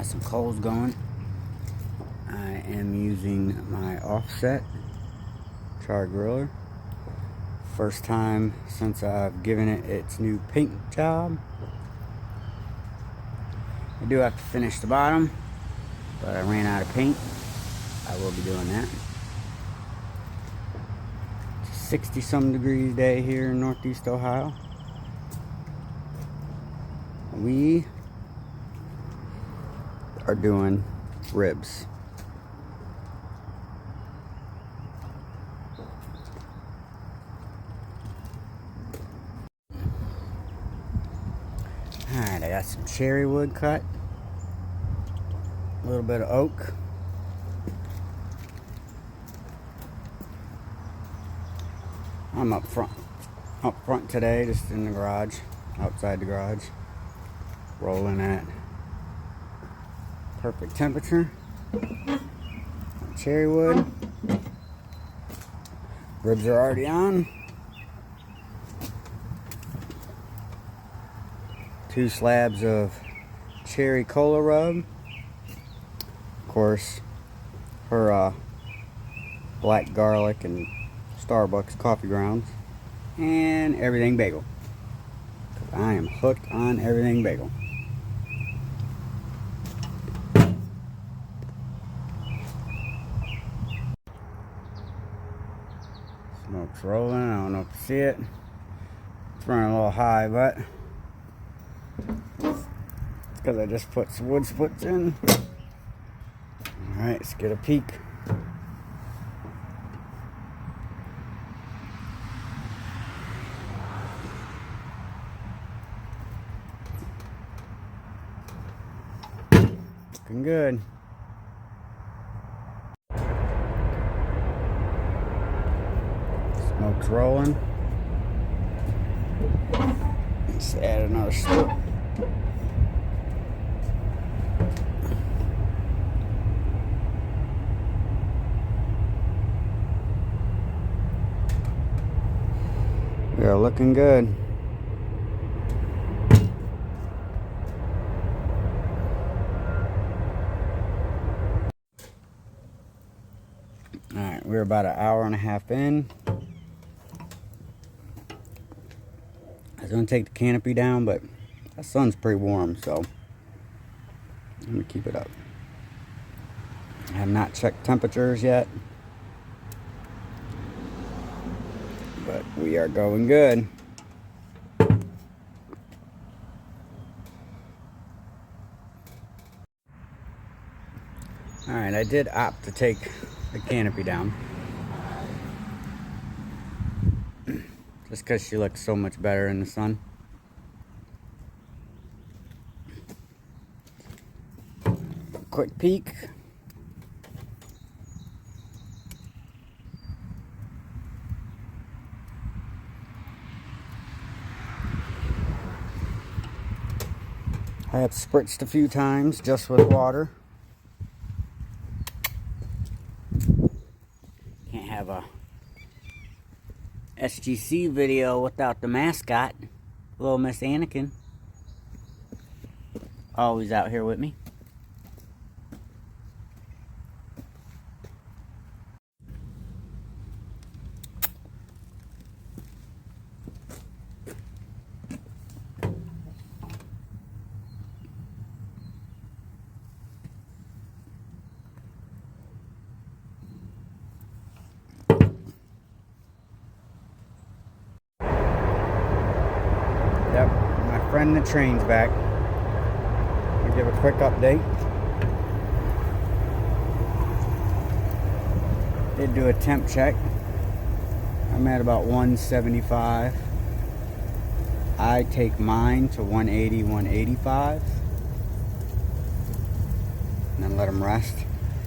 Got some coals going. I am using my offset char griller. First time since I've given it its new paint job. I do have to finish the bottom, but I ran out of paint. I will be doing that. It's a 60-some degrees day here in Northeast Ohio. We are doing ribs. Alright, I got some cherry wood cut, a little bit of oak, I'm up front today, just in the garage, outside the garage, rolling at perfect temperature. Cherry wood, ribs are already on. 2 slabs of cherry cola rub. Of course, her black garlic and Starbucks coffee grounds. And everything bagel. 'Cause I am hooked on everything bagel. Smoke's rolling. I don't know if you see it. It's running a little high, but because I just put some wood splits in. Alright, let's get a peek. Looking good. Smoke's rolling. Let's add another split. We are looking good. Alright, we're about an hour and a half in. I was going to take the canopy down, but the sun's pretty warm, so I'm going to keep it up. I have not checked temperatures yet, but we are going good. Alright, I did opt to take the canopy down. Just because she looks so much better in the sun. Quick peek. I have spritzed a few times just with water. Can't have a SGC video without the mascot, little Miss Anakin. Always out here with me. Yep, my friend the train's back. I'll give a quick update. Did do a temp check. I'm at about 175. I take mine to 180, 185. And then let them rest.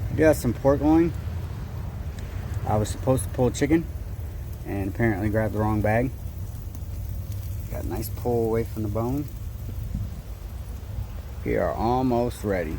I do have some pork loin. I was supposed to pull chicken and apparently grabbed the wrong bag. Got a nice pull away from the bone. We are almost ready.